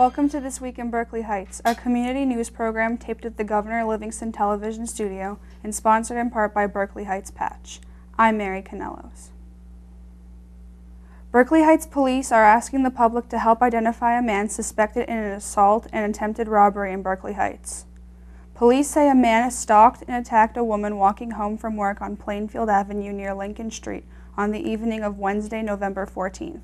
Welcome to This Week in Berkeley Heights, our community news program taped at the Governor Livingston Television Studio and sponsored in part by Berkeley Heights Patch. I'm Mary Canellos. Berkeley Heights police are asking the public to help identify a man suspected in an assault and attempted robbery in Berkeley Heights. Police say a man stalked and attacked a woman walking home from work on Plainfield Avenue near Lincoln Street on the evening of Wednesday, November 14th.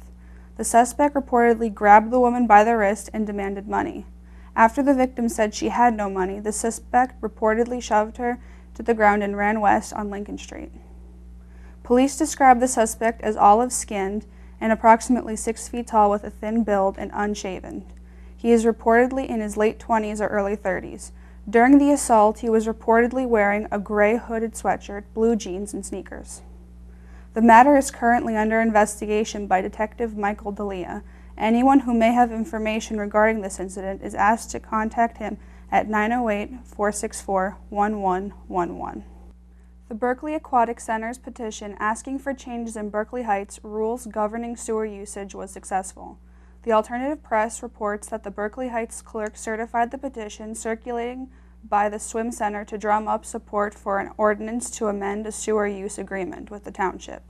The suspect reportedly grabbed the woman by the wrist and demanded money. After the victim said she had no money, the suspect reportedly shoved her to the ground and ran west on Lincoln Street. Police described the suspect as olive-skinned and approximately 6 feet tall with a thin build and unshaven. He is reportedly in his late 20s or early 30s. During the assault, he was reportedly wearing a gray hooded sweatshirt, blue jeans, and sneakers. The matter is currently under investigation by Detective Michael D'Elia. Anyone who may have information regarding this incident is asked to contact him at 908-464-1111. The Berkeley Aquatic Center's petition asking for changes in Berkeley Heights rules governing sewer usage was successful. The alternative press reports that the Berkeley Heights clerk certified the petition circulating by the swim center to drum up support for an ordinance to amend a sewer use agreement with the township.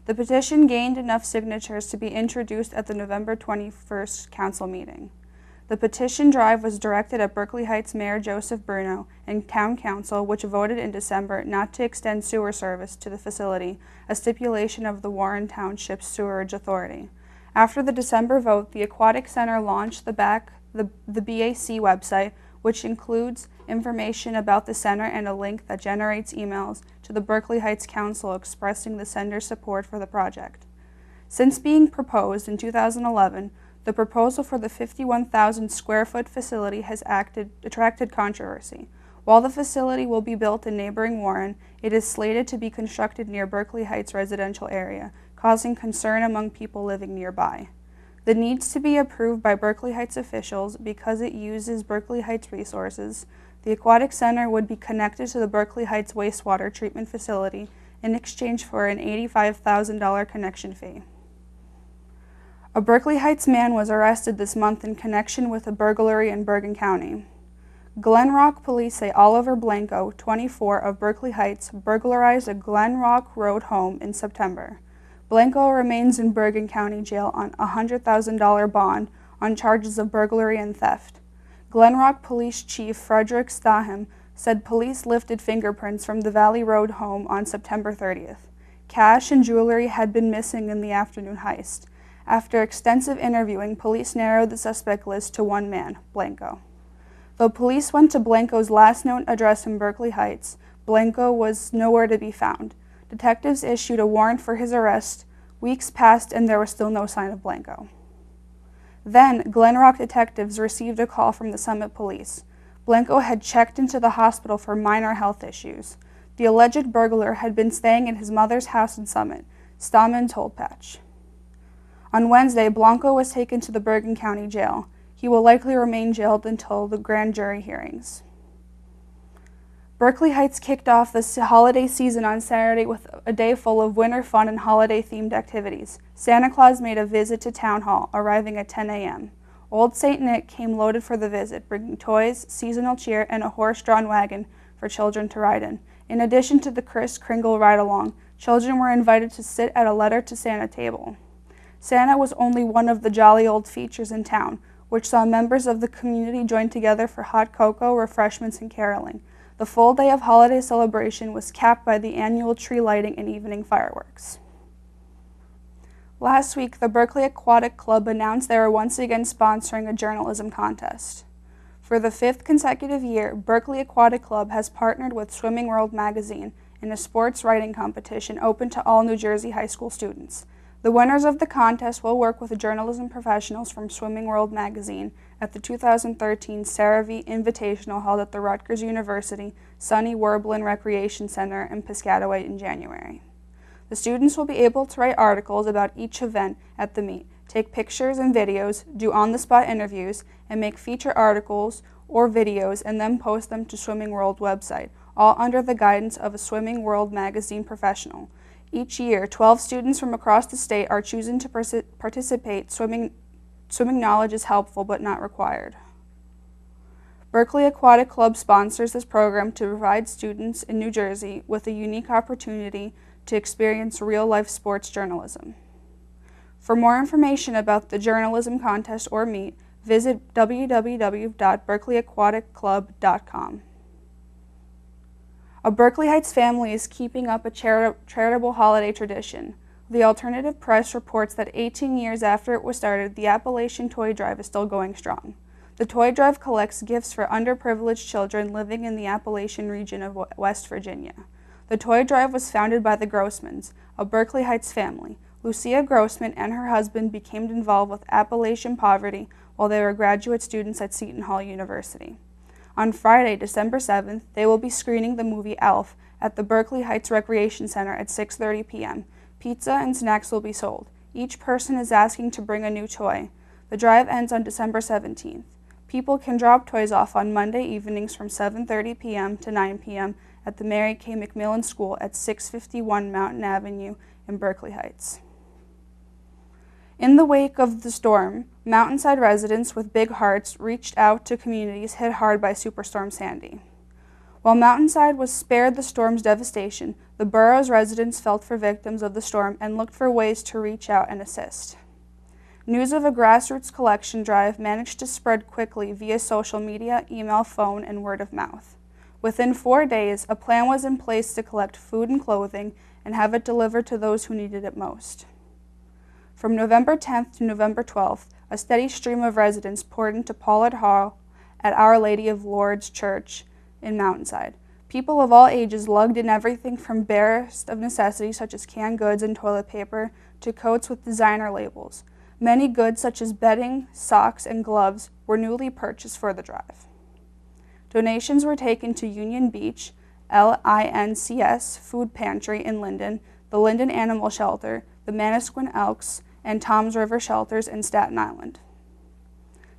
The petition gained enough signatures to be introduced at the November 21st council meeting. The petition drive was directed at Berkeley Heights Mayor Joseph Bruno and Town Council, which voted in December not to extend sewer service to the facility, a stipulation of the Warren Township Sewerage Authority. After the December vote, the Aquatic Center launched the BAC website, which includes information about the center and a link that generates emails to the Berkeley Heights Council expressing the center's support for the project. Since being proposed in 2011, the proposal for the 51,000 square foot facility has attracted controversy. While the facility will be built in neighboring Warren, it is slated to be constructed near Berkeley Heights residential area, causing concern among people living nearby. It needs to be approved by Berkeley Heights officials because it uses Berkeley Heights resources. The Aquatic Center would be connected to the Berkeley Heights wastewater treatment facility in exchange for an $85,000 connection fee. A Berkeley Heights man was arrested this month in connection with a burglary in Bergen County. Glen Rock police say Oliver Blanco, 24, of Berkeley Heights, burglarized a Glen Rock Road home in September. Blanco remains in Bergen County Jail on a $100,000 bond on charges of burglary and theft. Glen Rock Police Chief Frederick Staham said police lifted fingerprints from the Valley Road home on September 30th. Cash and jewelry had been missing in the afternoon heist. After extensive interviewing, police narrowed the suspect list to one man, Blanco. Though police went to Blanco's last known address in Berkeley Heights, Blanco was nowhere to be found. Detectives issued a warrant for his arrest. Weeks passed and there was still no sign of Blanco. Then, Glen Rock detectives received a call from the Summit Police. Blanco had checked into the hospital for minor health issues. The alleged burglar had been staying at his mother's house in Summit, Stahman told Patch. On Wednesday, Blanco was taken to the Bergen County Jail. He will likely remain jailed until the grand jury hearings. Berkeley Heights kicked off the holiday season on Saturday with a day full of winter fun and holiday-themed activities. Santa Claus made a visit to Town Hall, arriving at 10 a.m. Old St. Nick came loaded for the visit, bringing toys, seasonal cheer, and a horse-drawn wagon for children to ride in. In addition to the Kris Kringle ride-along, children were invited to sit at a Letter to Santa table. Santa was only one of the jolly old features in town, which saw members of the community join together for hot cocoa, refreshments, and caroling. The full day of holiday celebration was capped by the annual tree lighting and evening fireworks. Last week, the Berkeley Aquatic Club announced they were once again sponsoring a journalism contest. For the 5th consecutive year, Berkeley Aquatic Club has partnered with Swimming World magazine in a sports writing competition open to all New Jersey high school students. The winners of the contest will work with journalism professionals from Swimming World magazine at the 2013 Sarah V. Invitational held at the Rutgers University Sonny Werblin Recreation Center in Piscataway in January. The students will be able to write articles about each event at the meet, take pictures and videos, do on-the-spot interviews, and make feature articles or videos and then post them to Swimming World website, all under the guidance of a Swimming World magazine professional. Each year, 12 students from across the state are chosen to participate swimming knowledge is helpful but not required. Berkeley Aquatic Club sponsors this program to provide students in New Jersey with a unique opportunity to experience real-life sports journalism. For more information about the journalism contest or meet, visit www.berkeleyaquticclub.com. A Berkeley Heights family is keeping up a charitable holiday tradition. The Alternative Press reports that 18 years after it was started, the Appalachian Toy Drive is still going strong. The Toy Drive collects gifts for underprivileged children living in the Appalachian region of West Virginia. The Toy Drive was founded by the Grossmans, a Berkeley Heights family. Lucia Grossman and her husband became involved with Appalachian poverty while they were graduate students at Seton Hall University. On Friday, December 7th, they will be screening the movie Elf at the Berkeley Heights Recreation Center at 6:30 p.m. Pizza and snacks will be sold. Each person is asking to bring a new toy. The drive ends on December 17th. People can drop toys off on Monday evenings from 7:30 p.m. to 9 p.m. at the Mary K. McMillan School at 651 Mountain Avenue in Berkeley Heights. In the wake of the storm, Mountainside residents with big hearts reached out to communities hit hard by Superstorm Sandy. While Mountainside was spared the storm's devastation, the borough's residents felt for victims of the storm and looked for ways to reach out and assist. News of a grassroots collection drive managed to spread quickly via social media, email, phone, and word of mouth. Within 4 days, a plan was in place to collect food and clothing and have it delivered to those who needed it most. From November 10th to November 12th, a steady stream of residents poured into Pollard Hall at Our Lady of Lourdes Church in Mountainside. People of all ages lugged in everything from barest of necessities such as canned goods and toilet paper to coats with designer labels. Many goods such as bedding, socks, and gloves were newly purchased for the drive. Donations were taken to Union Beach, LINCS Food Pantry in Linden, the Linden Animal Shelter, the Manasquan Elks, and Tom's River Shelters in Staten Island.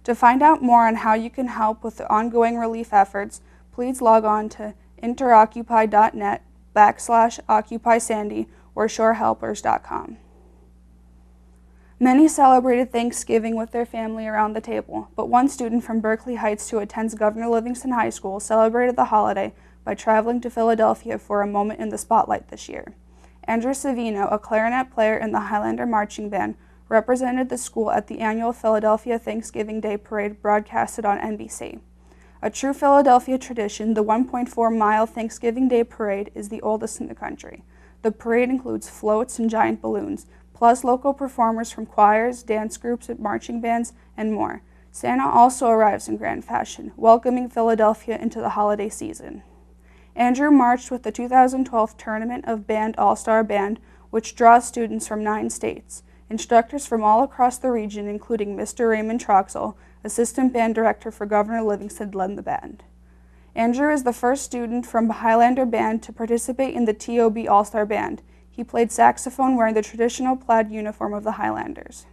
To find out more on how you can help with the ongoing relief efforts, please log on to interoccupy.net/OccupySandy or shorehelpers.com. Many celebrated Thanksgiving with their family around the table, but one student from Berkeley Heights who attends Governor Livingston High School celebrated the holiday by traveling to Philadelphia for a moment in the spotlight this year. Andrew Savino, a clarinet player in the Highlander Marching Band, represented the school at the annual Philadelphia Thanksgiving Day Parade broadcasted on NBC. A true Philadelphia tradition, the 1.4-mile Thanksgiving Day Parade is the oldest in the country. The parade includes floats and giant balloons, plus local performers from choirs, dance groups, marching bands, and more. Santa also arrives in grand fashion, welcoming Philadelphia into the holiday season. Andrew marched with the 2012 Tournament of Band All-Star Band, which draws students from 9 states. Instructors from all across the region, including Mr. Raymond Troxel, Assistant Band Director for Governor Livingston, led the band. Andrew is the first student from Highlander Band to participate in the TOB All-Star Band. He played saxophone wearing the traditional plaid uniform of the Highlanders.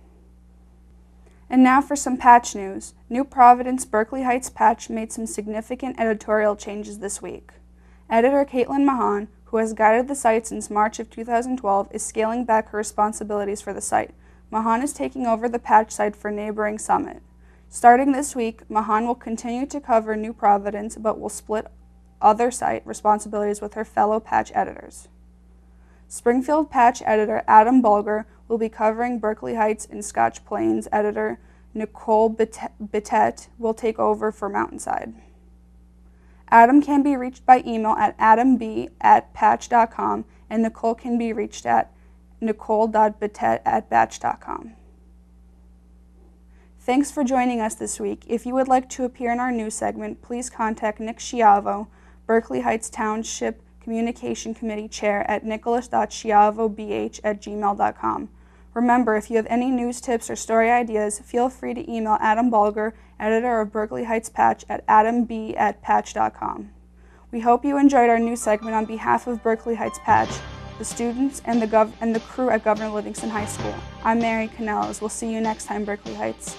And now for some patch news. New Providence Berkeley Heights Patch made some significant editorial changes this week. Editor Caitlin Mahan, who has guided the site since March of 2012, is scaling back her responsibilities for the site. Mahan is taking over the patch site for neighboring Summit. Starting this week, Mahan will continue to cover New Providence, but will split other site responsibilities with her fellow patch editors. Springfield patch editor Adam Bulger will be covering Berkeley Heights, and Scotch Plains editor Nicole Bittet will take over for Mountainside. Adam can be reached by email at adamb@patch.com, and Nicole can be reached at nicole.bittet@batch.com. Thanks for joining us this week. If you would like to appear in our news segment, please contact Nick Schiavo, Berkeley Heights Township Communication Committee Chair at nicholas.schiavobh@gmail.com. Remember, if you have any news tips or story ideas, feel free to email Adam Bulger, editor of Berkeley Heights Patch, at adamb@patch.com. We hope you enjoyed our news segment on behalf of Berkeley Heights Patch, the students, and the crew at Governor Livingston High School. I'm Mary Canellos. We'll see you next time, Berkeley Heights.